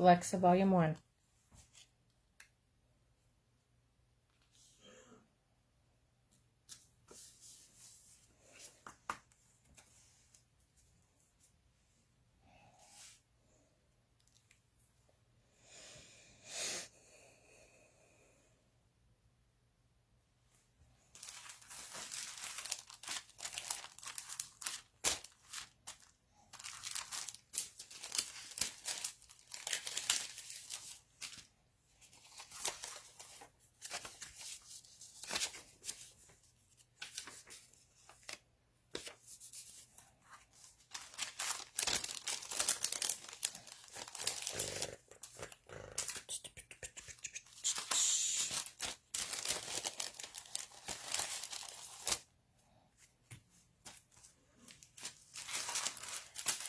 Alexa, Volume 1.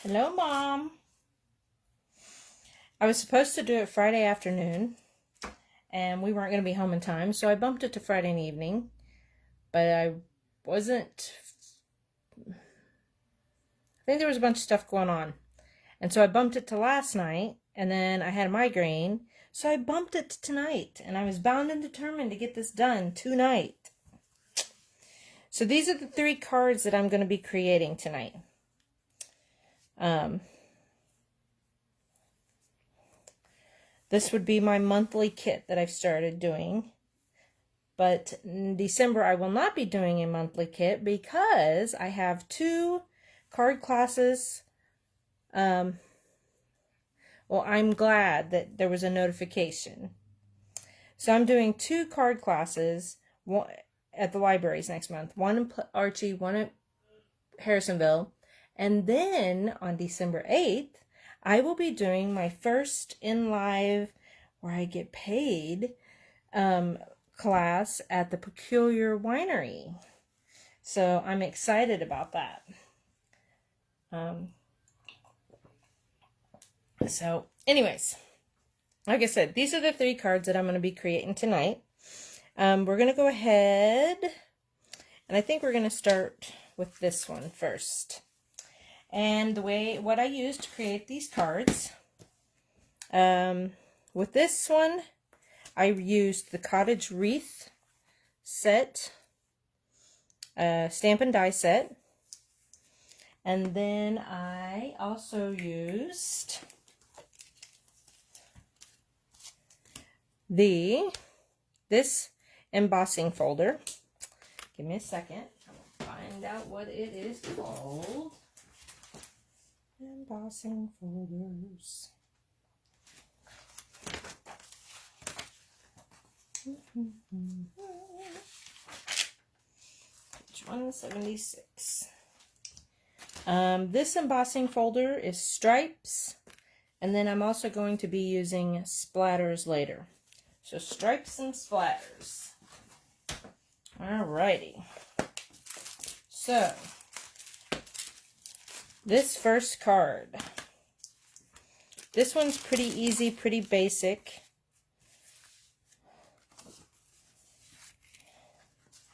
Hello, Mom. I was supposed to do it Friday afternoon, and we weren't going to be home in time, so I bumped it to Friday evening, but I think there was a bunch of stuff going on, and so I bumped it to last night, and then I had a migraine, so I bumped it to tonight, and I was bound and determined to get this done tonight. So these are the 3 cards that I'm going to be creating tonight. This would be my monthly kit that I've started doing. But in December, I will not be doing a monthly kit because I have 2 card classes. Well, I'm glad that there was a notification. So I'm doing 2 card classes at the libraries next month. One in Archie, one at Harrisonville. And then on December 8th, I will be doing my first in live where I get paid class at the Peculiar Winery. So I'm excited about that. So anyways, like I said, these are the 3 cards that I'm going to be creating tonight. We're going to go ahead, and I think we're going to start with this one first. And what I used to create these cards, with this one, I used the Cottage Wreath set, stamp and die set. And then I also used this embossing folder. Give me a second. I'll find out what it is called. Embossing folders. Page 176. This embossing folder is stripes, and then I'm also going to be using splatters later. So stripes and splatters. Alrighty. So this first card. This one's pretty easy, pretty basic.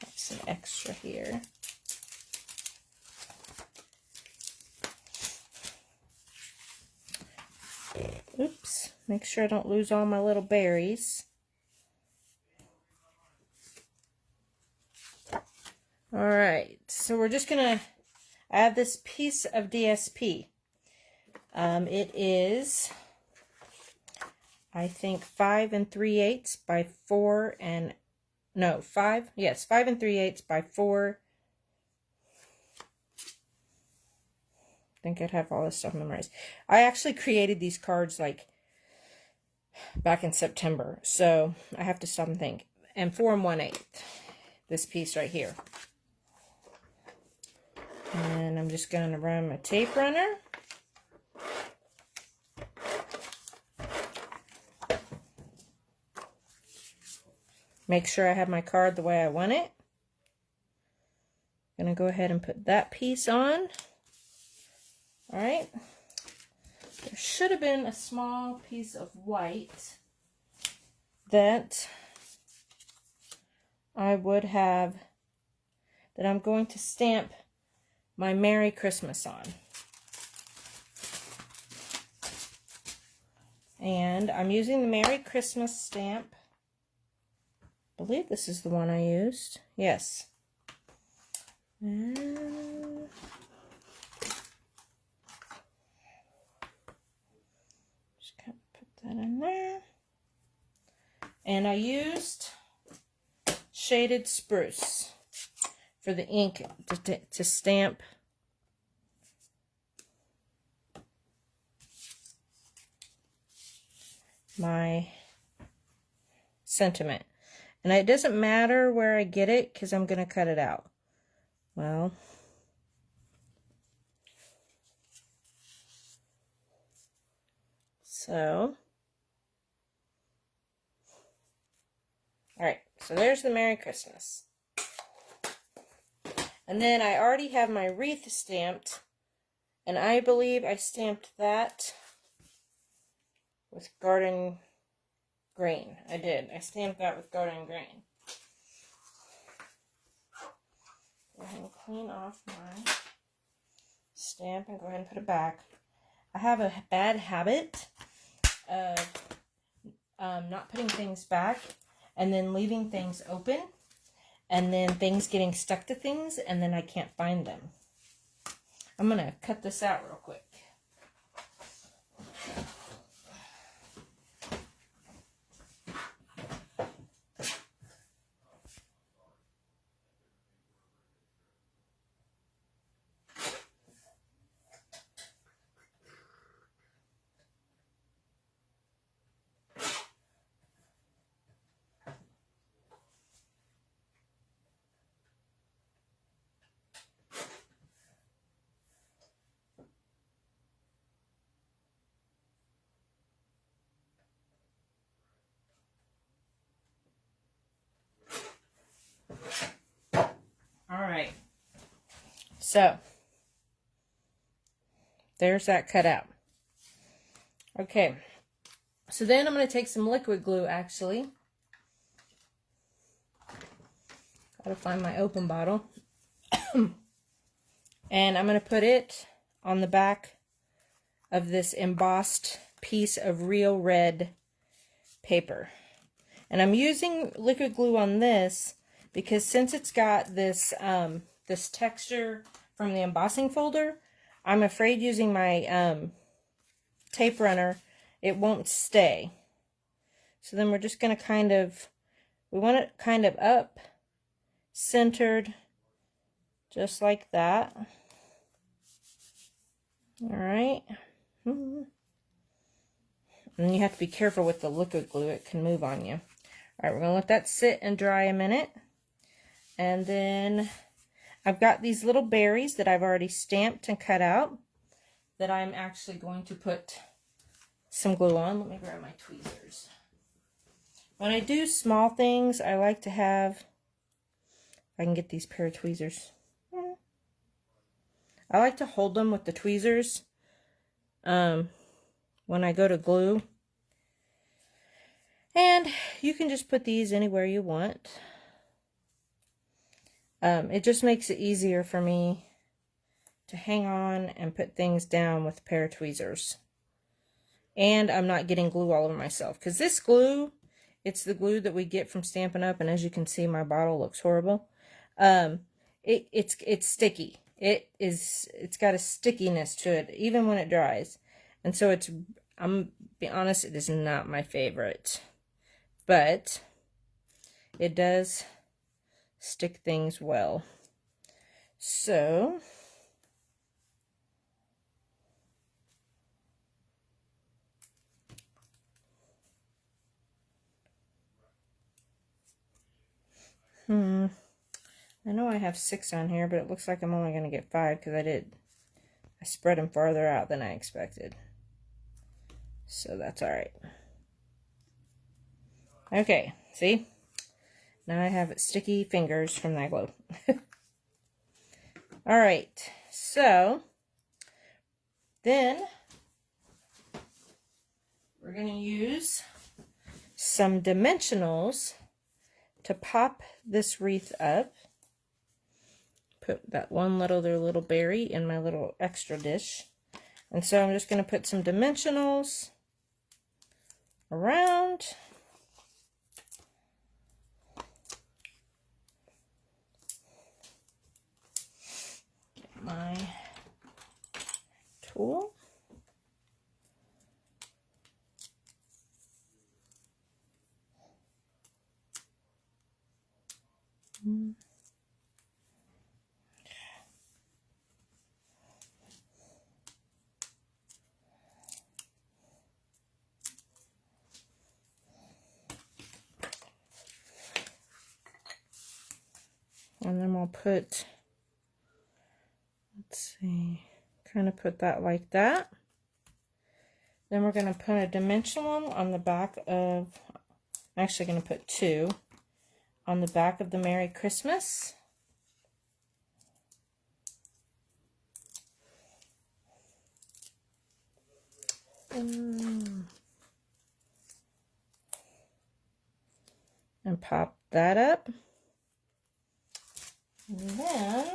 Have some extra here. Oops, make sure I don't lose all my little berries. Alright, so we're just going to add this piece of DSP. It is, I think, 5 3/8 by 4 and, no, 5, yes, 5 3/8 by 4. I think I'd have all this stuff memorized. I actually created these cards like back in September, so I have to stop and think. And 4 1/8, this piece right here. And I'm just going to run my tape runner. Make sure I have my card the way I want it. I'm going to go ahead and put that piece on. Alright. There should have been a small piece of white that I would have, that I'm going to stamp my Merry Christmas on. And I'm using the Merry Christmas stamp. I believe this is the one I used. Yes. And just kind of put that in there. And I used Shaded Spruce for the ink to stamp my sentiment. And it doesn't matter where I get it because I'm going to cut it out. Well, so, all right, so there's the Merry Christmas. And then I already have my wreath stamped, and I believe I stamped that with Garden Green. I did. I stamped that with Garden Green. Go ahead and clean off my stamp and go ahead and put it back. I have a bad habit of not putting things back and then leaving things open and then things getting stuck to things and then I can't find them. I'm going to cut this out real quick. Alright, so there's that cut out. Okay, so then I'm going to take some liquid glue actually. Gotta find my open bottle. And I'm going to put it on the back of this embossed piece of real red paper. And I'm using liquid glue on this because since it's got this this texture from the embossing folder, I'm afraid using my tape runner, it won't stay. So then we're just going to kind of, we want it kind of up, centered, just like that. Alright. And you have to be careful with the liquid glue, it can move on you. Alright, we're going to let that sit and dry a minute. And then I've got these little berries that I've already stamped and cut out that I'm actually going to put some glue on. Let me grab my tweezers. When I do small things, I like to have, if I can get these pair of tweezers. I like to hold them with the tweezers when I go to glue. And you can just put these anywhere you want. It just makes it easier for me to hang on and put things down with a pair of tweezers. And I'm not getting glue all over myself. Because this glue, it's the glue that we get from Stampin' Up. And as you can see, my bottle looks horrible. It's sticky. It's got a stickiness to it, even when it dries. And so I'm be honest, it is not my favorite. But it does stick things well. So I know I have 6 on here, but it looks like I'm only going to get 5 because I spread them farther out than I expected. So that's alright. Okay, see? Now I have sticky fingers from that glue. Alright, so then we're going to use some dimensionals to pop this wreath up. Put that one little berry in my little extra dish. And so I'm just going to put some dimensionals around. Get my tool. And then we'll put, let's see, kind of put that like that. Then we're going to put a dimensional one on the back of, I'm actually going to put two on the back of the Merry Christmas. And pop that up. And then,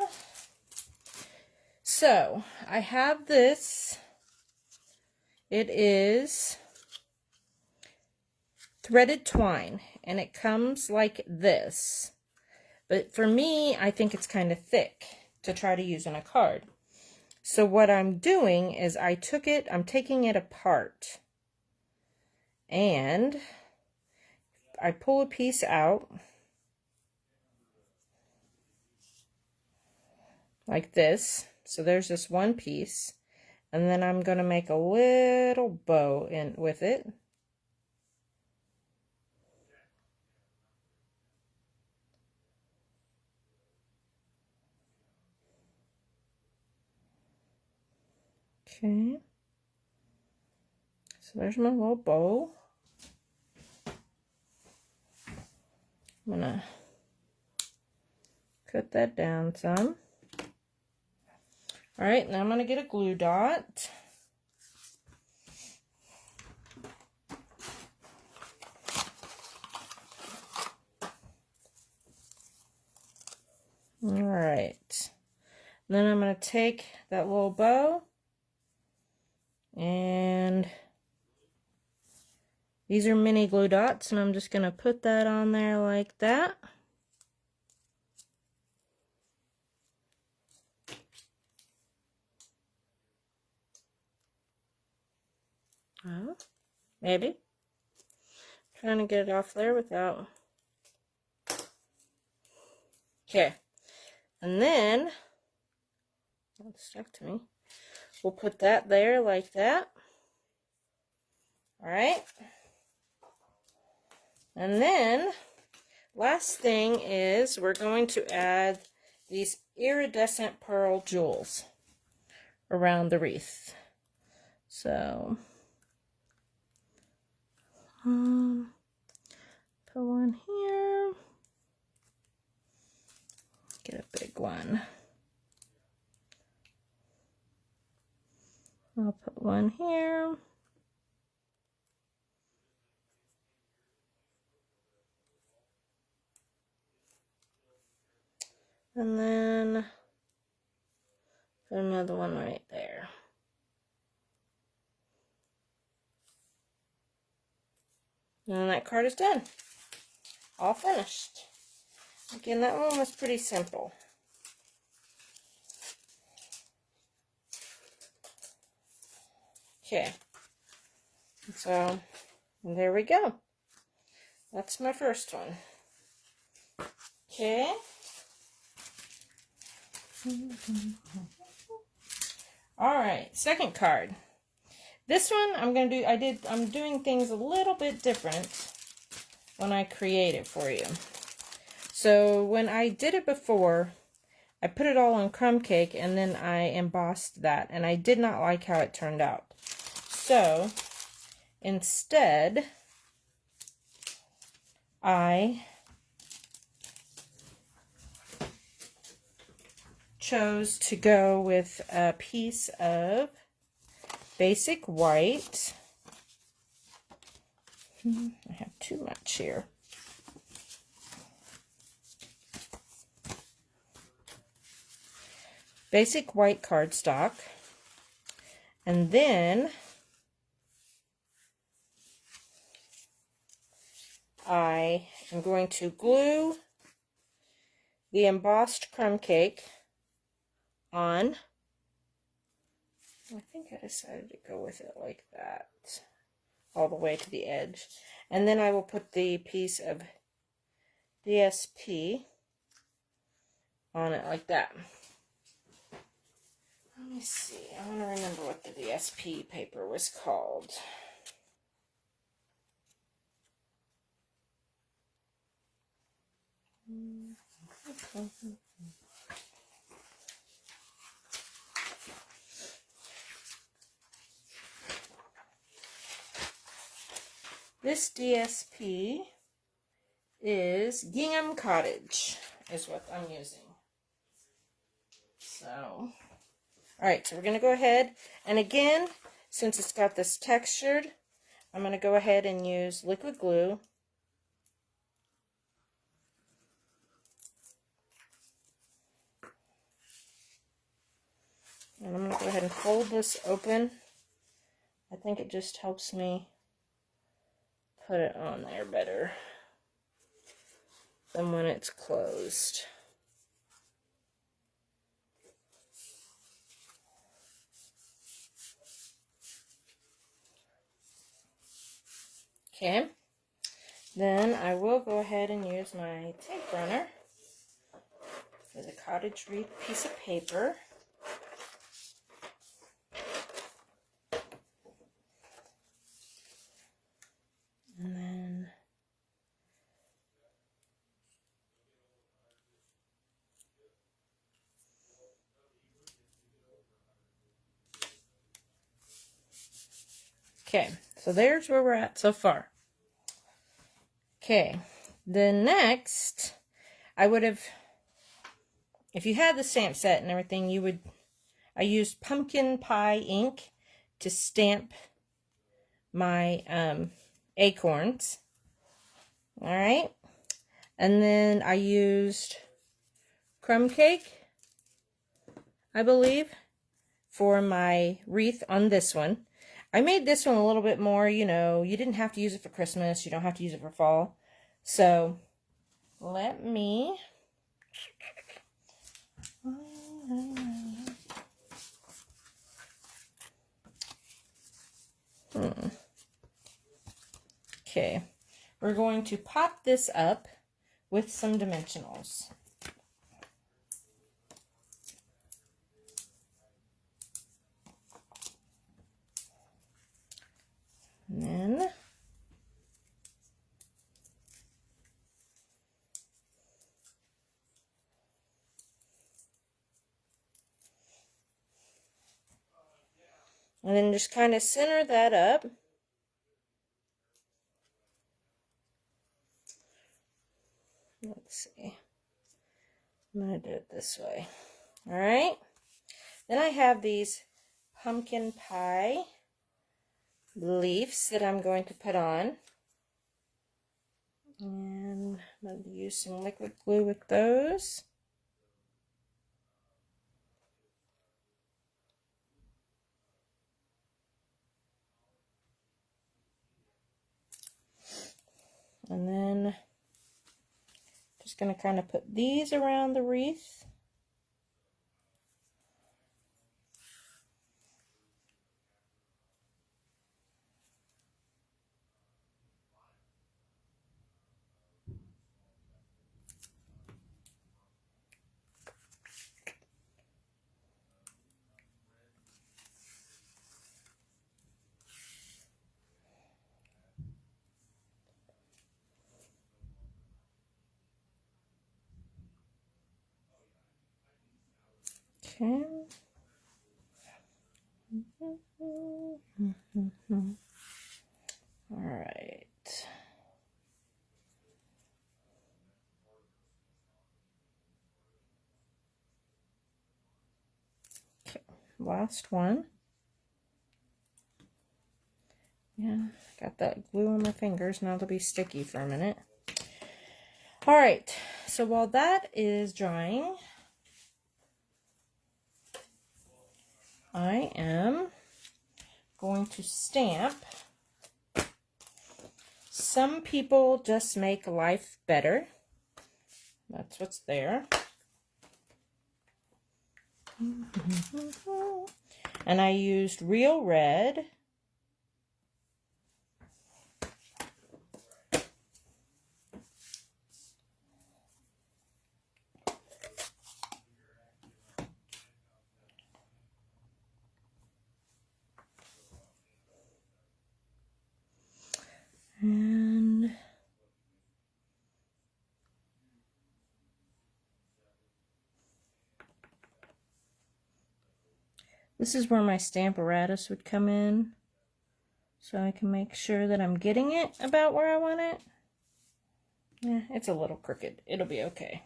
so I have this. It is threaded twine, and it comes like this. But for me, I think it's kind of thick to try to use on a card. So what I'm doing is I'm taking it apart. And I pull a piece out like this. So there's this one piece. And then I'm going to make a little bow in with it. Okay. So there's my little bow. I'm going to cut that down some. All right, now I'm going to get a glue dot. All right. Then I'm going to take that little bow, and these are mini glue dots, and I'm just going to put that on there like that. Maybe. Trying to get it off there without. Okay. And then, it's stuck to me. We'll put that there like that. Alright. And then, last thing is we're going to add these iridescent pearl jewels around the wreath. So, put one here. Get a big one. I'll put one here. And then put another one right there. And then that card is done. All finished. Again, that one was pretty simple. Okay. So, there we go. That's my first one. Okay. Alright, second card. This one I'm doing things a little bit different when I create it for you. So when I did it before, I put it all on crumb cake and then I embossed that, and I did not like how it turned out. So instead, I chose to go with a piece of basic white. I have too much here. Basic white cardstock. And then I am going to glue the embossed crumb cake on. I think I decided to go with it like that, all the way to the edge. And then I will put the piece of DSP on it like that. Let me see. I want to remember what the DSP paper was called. This DSP is Gingham Cottage, is what I'm using. So, alright, so we're going to go ahead, and again, since it's got this textured, I'm going to go ahead and use liquid glue. And I'm going to go ahead and fold this open. I think it just helps me put it on there better than when it's closed. Okay, then I will go ahead and use my tape runner for the Cottage Wreath piece of paper. And then okay, so there's where we're at so far. Okay, then next, I would have, if you had the stamp set and everything, you would, I used pumpkin pie ink to stamp my acorns. Alright, and then I used crumb cake, I believe, for my wreath on this one. I made this one a little bit more, you know, you didn't have to use it for Christmas, you don't have to use it for fall. So, let me... Okay, we're going to pop this up with some dimensionals. And then just kind of center that up. Let's see. I'm going to do it this way. Alright. Then I have these pumpkin pie leaves that I'm going to put on. And I'm going to use some liquid glue with those. And then just going to kind of put these around the wreath. Okay. All right. Okay, last one. Yeah, got that glue on my fingers. Now it'll be sticky for a minute. All right, so while that is drying, I am going to stamp Some people just make life better. That's what's there. And I used real red. And this is where my Stamparatus would come in, so I can make sure that I'm getting it about where I want it. Yeah, it's a little crooked. It'll be okay.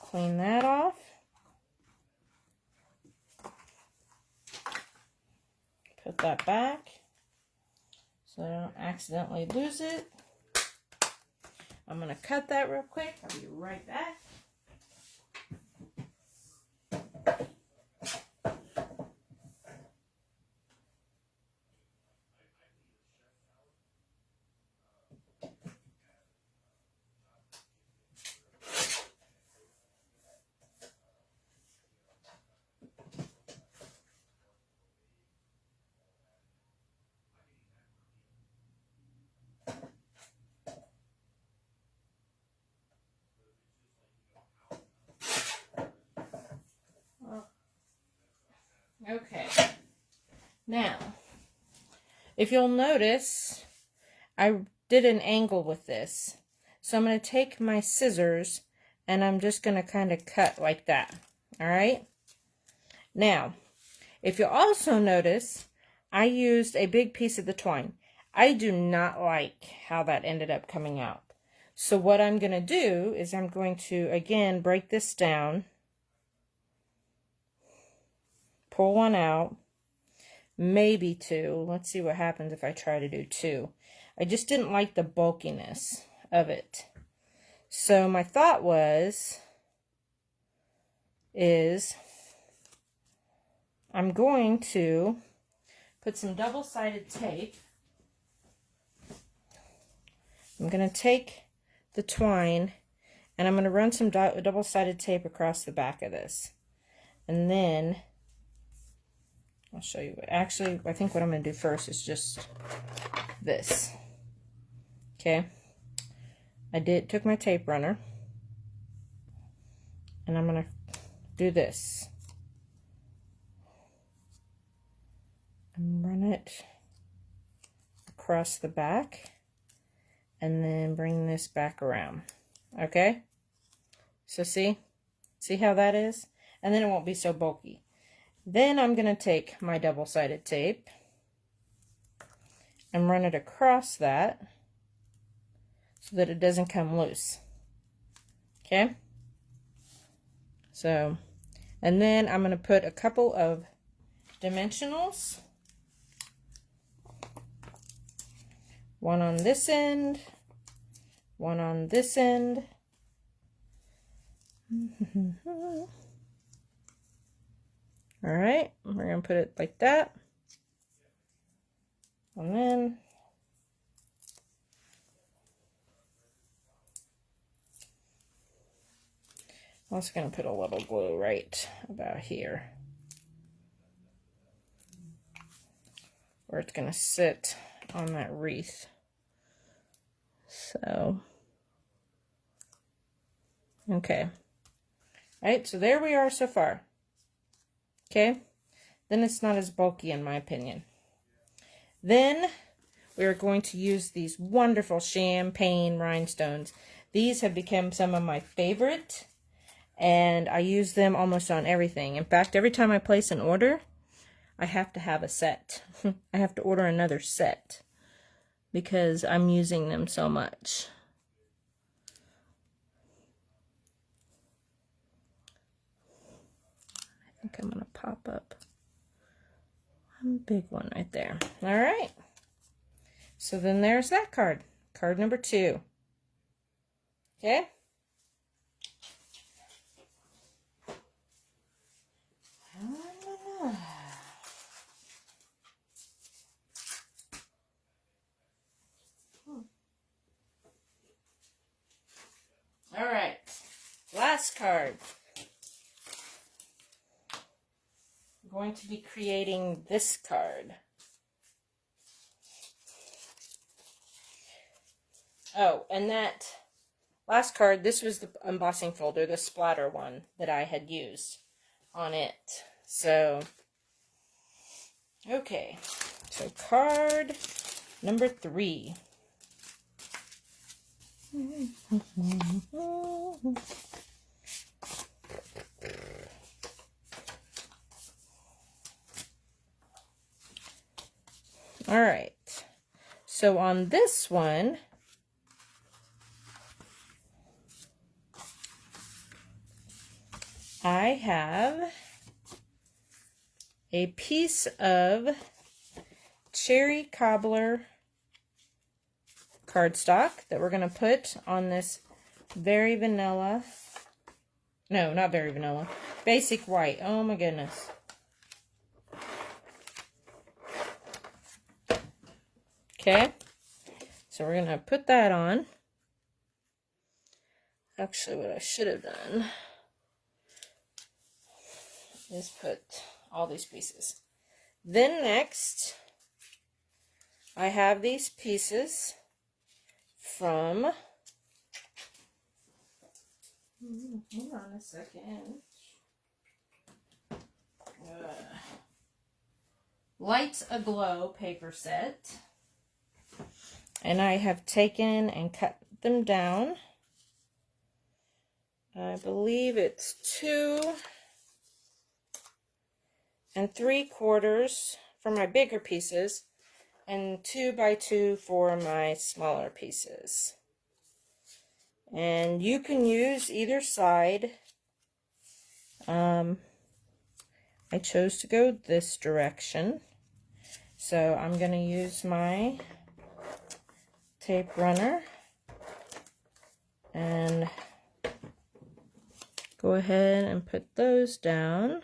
Clean that off. Put that back so I don't accidentally lose it. I'm going to cut that real quick. I'll be right back. Okay, now, if you'll notice, I did an angle with this. So I'm going to take my scissors and I'm just going to kind of cut like that. All right. Now, if you'll also notice, I used a big piece of the twine. I do not like how that ended up coming out. So what I'm going to do is I'm going to, again, break this down. Pull one out, maybe two. Let's see what happens if I try to do two. I just didn't like the bulkiness of it. So my thought is I'm going to put some double-sided tape. I'm going to take the twine and I'm going to run some double-sided tape across the back of this. And then I'll show you. Actually, I think what I'm going to do first is just this. Okay. Took my tape runner. And I'm going to do this. And run it across the back. And then bring this back around. Okay? So see? See how that is? And then it won't be so bulky. Then I'm going to take my double-sided tape and run it across that so that it doesn't come loose. Okay? So, and then I'm going to put a couple of dimensionals. One on this end, one on this end. All right, we're going to put it like that. And then I'm also going to put a little glue right about here, where it's going to sit on that wreath. So, okay. All right, so there we are so far. Okay, then it's not as bulky in my opinion. Then we are going to use these wonderful champagne rhinestones. These have become some of my favorite, and I use them almost on everything. In fact, every time I place an order, I have to have a set. I have to order another set because I'm using them so much. I think I'm going to pop up one big one right there. All right. So then there's that card. Card number 2. Okay. card. I'm going to be creating this card. Oh, and that last card, this was the embossing folder, the splatter one that I had used on it. So, okay. So card number 3. All right. So on this one, I have a piece of cherry cobbler cardstock that we're going to put on this very vanilla, no, not very vanilla, basic white. Oh my goodness. Okay, so we're going to put that on. Actually, what I should have done is put all these pieces. Then next, I have these pieces from, hold on a second, Lights Aglow paper set. And I have taken and cut them down. I believe it's 2 3/4 for my bigger pieces and 2 by 2 for my smaller pieces. And you can use either side. I chose to go this direction. So I'm going to use my tape runner and go ahead and put those down.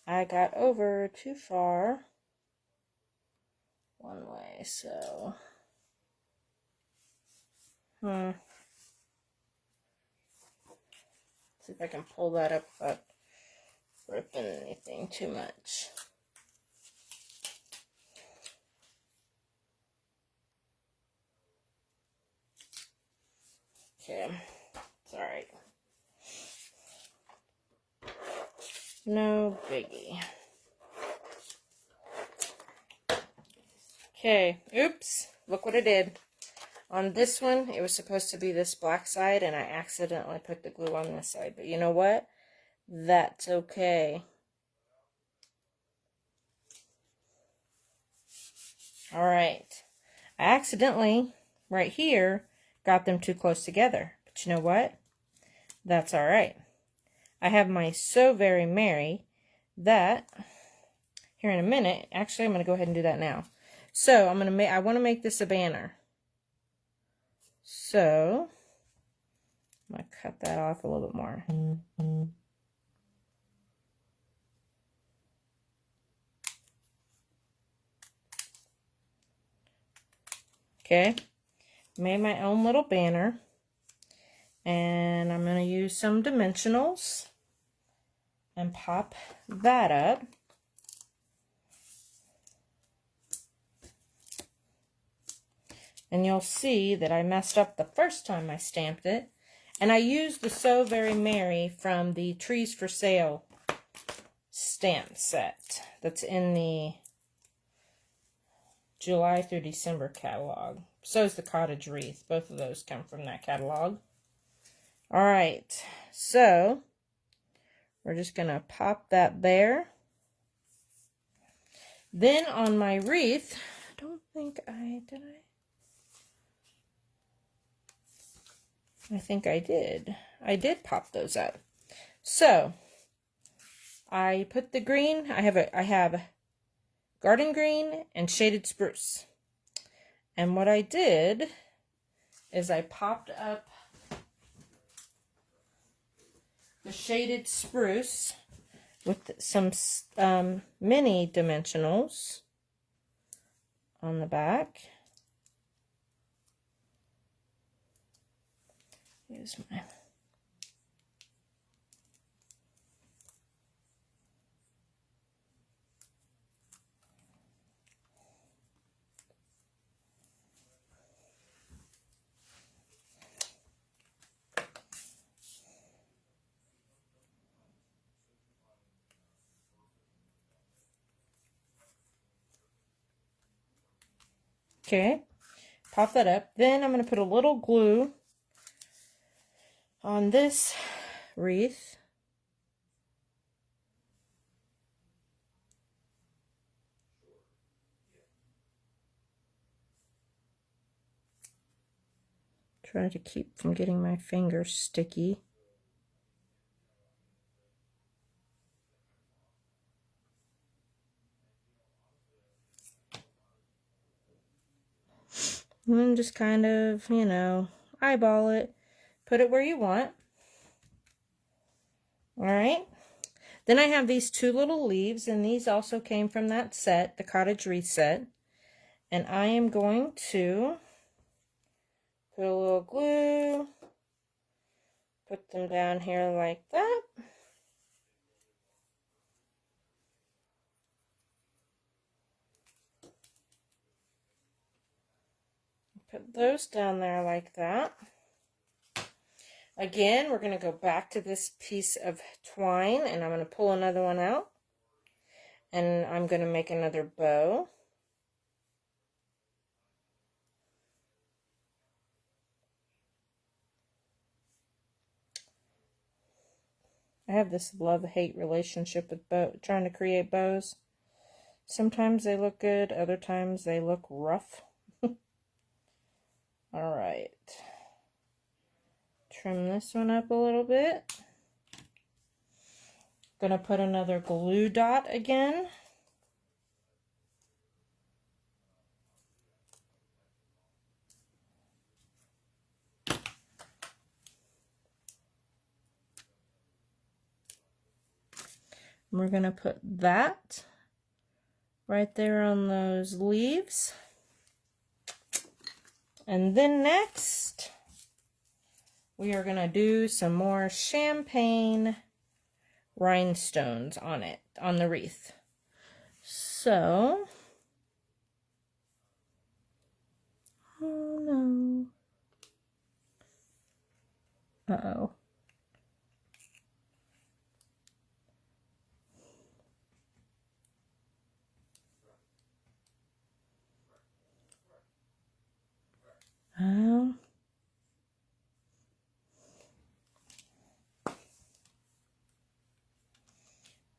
I got over too far one way, so see if I can pull that up without ripping anything too much. Okay, it's all right. No biggie. Okay, oops, look what I did. On this one, it was supposed to be this black side, and I accidentally put the glue on this side. But you know what? That's okay. All right. I accidentally, right here, got them too close together. But you know what? That's all right. I have my So Very Merry that, here in a minute, actually I'm going to go ahead and do that now. So I want to make this a banner. So I'm going to cut that off a little bit more. Okay, made my own little banner. And I'm going to use some dimensionals and pop that up. And you'll see that I messed up the first time I stamped it. And I used the So Very Merry from the Trees for Sale stamp set that's in the July through December catalog. So is the Cottage Wreath. Both of those come from that catalog. Alright, so We're just going to pop that there. Then on my wreath, I don't think did I think I did. I did pop those up. So, I put the green, I have garden green and shaded spruce. And what I did is I popped up the shaded spruce with some mini dimensionals on the back. Here's my okay, pop that up. Then I'm going to put a little glue on this wreath. Try to keep from getting my fingers sticky. And then just kind of, you know, eyeball it. Put it where you want. Alright. Then I have these two little leaves, and these also came from that set, the Cottage Wreath set. And I am going to put a little glue, put them down here like that. Put those down there like that. Again, we're going to go back to this piece of twine, and I'm going to pull another one out. And I'm going to make another bow. I have this love-hate relationship with trying to create bows. Sometimes they look good, other times they look rough. Alright. Trim this one up a little bit. Gonna put another glue dot again. We're gonna put that right there on those leaves. And then next, we are going to do some more champagne rhinestones on it, on the wreath. So, oh no. Uh-oh.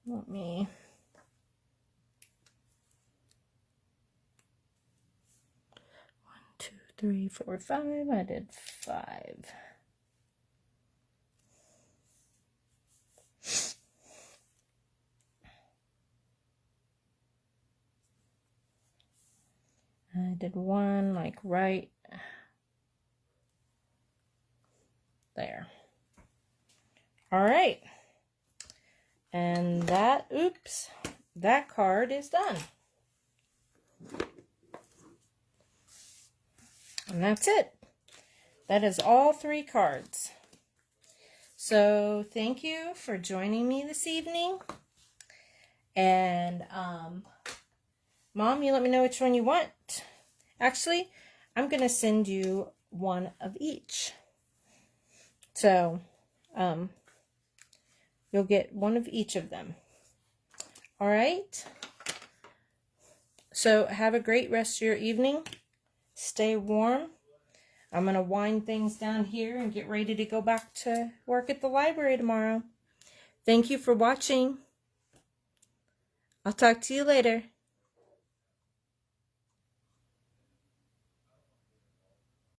Let me 1, 2, 3, 4, 5. I did 5. I did 1 like right there. All right. And that, oops, that card is done. And that's it. That is all 3 cards. So thank you for joining me this evening. And Mom, you let me know which one you want. Actually, I'm going to send you one of each. So, you'll get one of each of them. All right? So, have a great rest of your evening. Stay warm. I'm going to wind things down here and get ready to go back to work at the library tomorrow. Thank you for watching. I'll talk to you later.